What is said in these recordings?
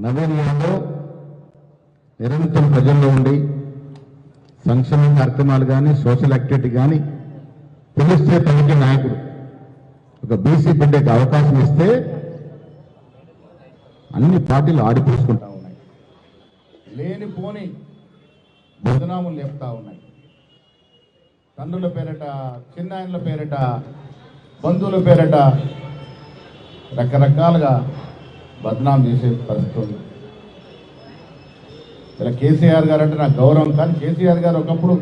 నవీన్ యాదవ్ నిరంతరం ప్రజల్లో ఉండి సంక్షేమ కార్యక్రమాలు కానీ సోషల్ యాక్టివిటీ కానీ పిలిస్తే తనకి నాయకుడు. ఒక బీసీ బిడ్డకి అవకాశం ఇస్తే అన్ని పార్టీలు ఆడిపోసుకుంటా ఉన్నాయి, లేనిపోని బదనాములు లేపుతా ఉన్నాయి. తండ్రుల పేరట, చిన్నాయనల పేరట, బంధువుల పేరట రకరకాలుగా బదనాం చేసే పరిస్థితి ఉంది. ఇలా కేసీఆర్ గారు అంటే నాకు గౌరవం, కానీ కేసీఆర్ గారు ఒకప్పుడు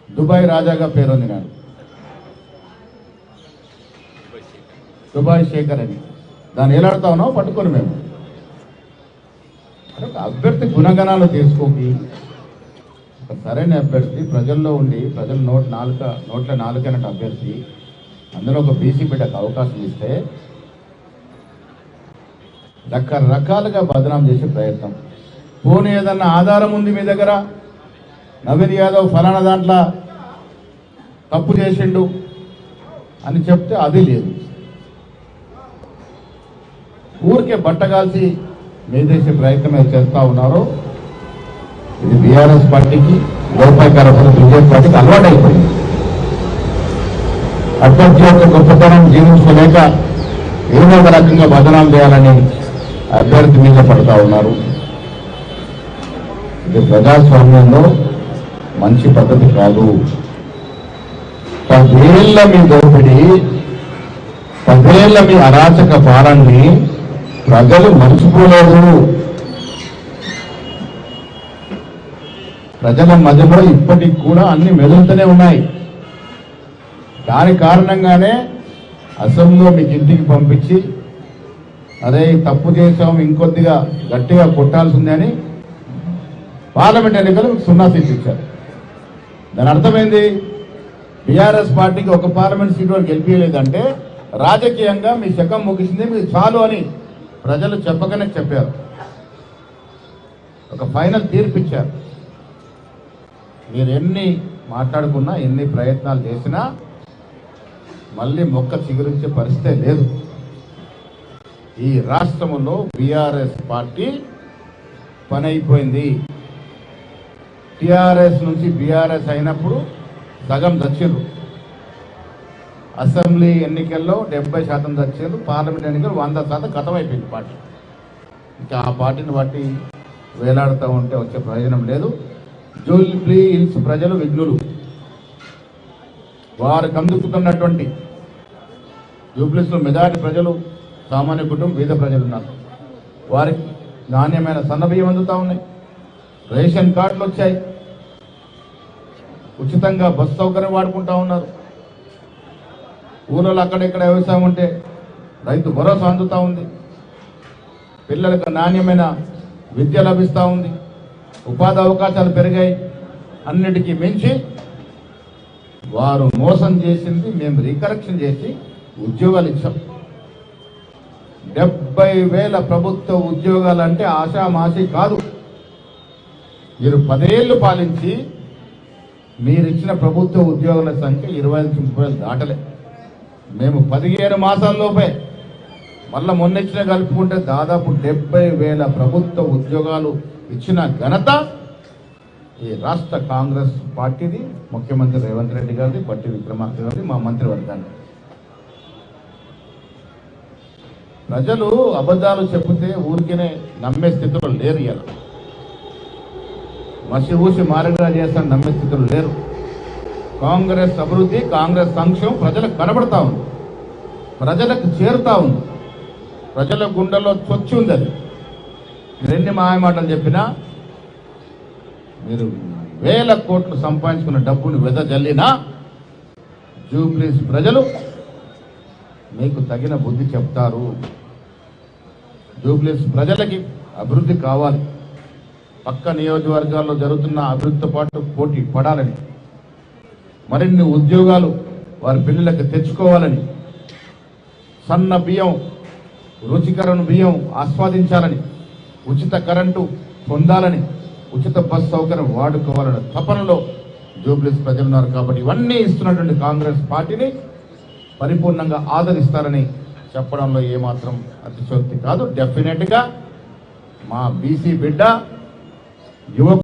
దుబాయ్ రాజాగా పేరొందినాడు. దుబాయ్ శేఖర్ అని దాన్ని ఏలాడుతా ఉన్నావు పట్టుకొని మేము. ఒక అభ్యర్థి గుణగణాలు తీసుకోకి ఒక సరైన అభ్యర్థి ప్రజల్లో ఉండి ప్రజల నోట్ల నాలుకైనట్టు అభ్యర్థి, అందులో ఒక బీసీ బిడ్డకు అవకాశం ఇస్తే రకరకాలుగా బదనాం చేసే ప్రయత్నం. పోనీ ఏదన్నా ఆధారం ఉంది మీ దగ్గర, నవీన్ యాదవ్ ఫలానా దాంట్లో తప్పు చేసిండు అని చెప్తే అది లేదు. ఊరికే బట్టగాల్సి మీదేసే ప్రయత్నం చేస్తూ ఉన్నారు. ఇది బీఆర్ఎస్ పార్టీకి, లోపాయకార బీజేపీ పార్టీకి అలవాటైపోయింది. అభ్యర్థి యొక్క గొప్పతనం జీవించలేక ఏదో ఒక రకంగా బదనాం చేయాలని అభ్యర్థి మీద పడుతూ ఉన్నారు. ఇది ప్రజాస్వామ్యంలో మంచి పద్ధతి కాదు. 10 ఏళ్ల మీ దోపిడీ, 10 ఏళ్ల మీ అరాచక పాలనని ప్రజలు మర్చిపోలేదు. ప్రజల మధ్యలో ఇప్పటికి కూడా అన్ని మెదులుతూనే ఉన్నాయి. దాని కారణంగానే అసెంబ్లీలో మీకు ఇంటికి పంపించి అరే తప్పు చేసాం ఇంకొద్దిగా గట్టిగా కొట్టాల్సిందే అని పార్లమెంట్ ఎన్నికలు 0 సీట్లు ఇచ్చారు. దాని అర్థమైంది, బీఆర్ఎస్ పార్టీకి ఒక పార్లమెంట్ సీటు వరకు గెలిపించలేదంటే రాజకీయంగా మీ శకం ముగిసింది, మీరు చాలు అని ప్రజలు చెప్పగానే చెప్పారు. ఒక ఫైనల్ తీర్పిచ్చారు. మీరు ఎన్ని మాట్లాడుకున్నా, ఎన్ని ప్రయత్నాలు చేసినా మళ్ళీ మొక్క చిగురించే పరిస్థితే లేదు. ఈ రాష్ట్రంలో బీఆర్ఎస్ పార్టీ పని అయిపోయింది. టీఆర్ఎస్ నుంచి బీఆర్ఎస్ అయినప్పుడు సగం దచ్చిండ్రు. అసెంబ్లీ ఎన్నికల్లో 70% దచ్చిండ్రు, పార్లమెంట్ ఎన్నికలు 100% ఖతం అయిపోయింది పార్టీ. ఇంకా ఆ పార్టీని బట్టి వేలాడుతూ ఉంటే వచ్చే ప్రయోజనం లేదు. జూబ్లీ హిల్స్ ప్రజలు విఘ్నులు. వారికి అందుకుతున్నటువంటి జూబ్లీస్లో మెజారిటీ ప్రజలు సామాన్య కుటుంబం, పేద ప్రజలు ఉన్నారు. వారికి నాణ్యమైన సన్నబియ్యం అందుతూ ఉన్నాయి, రేషన్ కార్డులు వచ్చాయి, ఉచితంగా బస్సు సౌకర్యం వాడుకుంటూ ఉన్నారు. ఊళ్ళో అక్కడెక్కడ వ్యవసాయం ఉంటే రైతు భరోసా అందుతూ ఉంది. పిల్లలకు నాణ్యమైన విద్య లభిస్తూ ఉంది, ఉపాధి అవకాశాలు పెరిగాయి. అన్నిటికీ మించి వారు మోసం చేసింది మేము రీకరెక్షన్ చేసి ఉద్యోగాలు ఇచ్చాం. 70,000 ప్రభుత్వ ఉద్యోగాలు అంటే ఆషామాషి కాదు. మీరు 10 ఏళ్లు పాలించి మీరిచ్చిన ప్రభుత్వ ఉద్యోగుల సంఖ్య 20,000-30,000 దాటలే. మేము 15 మాసాల్లోపే మళ్ళీ మొన్నిచ్చిన కలుపుకుంటే దాదాపు 70,000 ప్రభుత్వ ఉద్యోగాలు ఇచ్చిన ఘనత ఈ రాష్ట్ర కాంగ్రెస్ పార్టీది, ముఖ్యమంత్రి రేవంత్ రెడ్డి గారిది, బట్టి విక్రమార్క గారిది, మా మంత్రివర్గాన్ని. ప్రజలు అబద్ధాలు చెబితే ఊరికినే నమ్మే స్థితిలో లేరు. ఇలా మసి ఊసి మారగా చేస్తాను నమ్మే స్థితిలో లేరు. కాంగ్రెస్ అభివృద్ధి, కాంగ్రెస్ సంక్షేమం ప్రజలకు కనబడతా ఉంది, ప్రజలకు చేరుతా ఉంది, ప్రజల గుండెల్లో చొచ్చి ఉంది. అది మీరు ఎన్ని మాయమాటలు చెప్పినా, మీరు 1000 కోట్లు సంపాదించుకున్న డబ్బుని వెదజల్లినా జూబ్లీస్ ప్రజలు మీకు తగిన బుద్ధి చెప్తారు. జూబ్లీస్ ప్రజలకి అభివృద్ధి కావాలి, పక్క నియోజకవర్గాల్లో జరుగుతున్న అభివృద్ధితో పాటు పోటీ పడాలని, మరిన్ని ఉద్యోగాలు వారి పిల్లలకు తెచ్చుకోవాలని, సన్న బియ్యం, రుచికరమైన బియ్యం ఆస్వాదించాలని, ఉచిత కరెంటు పొందాలని, ఉచిత బస్ సౌకర్యం వాడుకోవాలనే తపనలో జూబ్లీస్ ప్రజలు ఉన్నారు. కాబట్టి ఇవన్నీ ఇస్తున్నటువంటి కాంగ్రెస్ పార్టీని పరిపూర్ణంగా ఆదరిస్తారని చెప్పడంలో ఏమాత్రం అతిశయోక్తి కాదు. డెఫినెట్గా మా బీసీ బిడ్డ యువ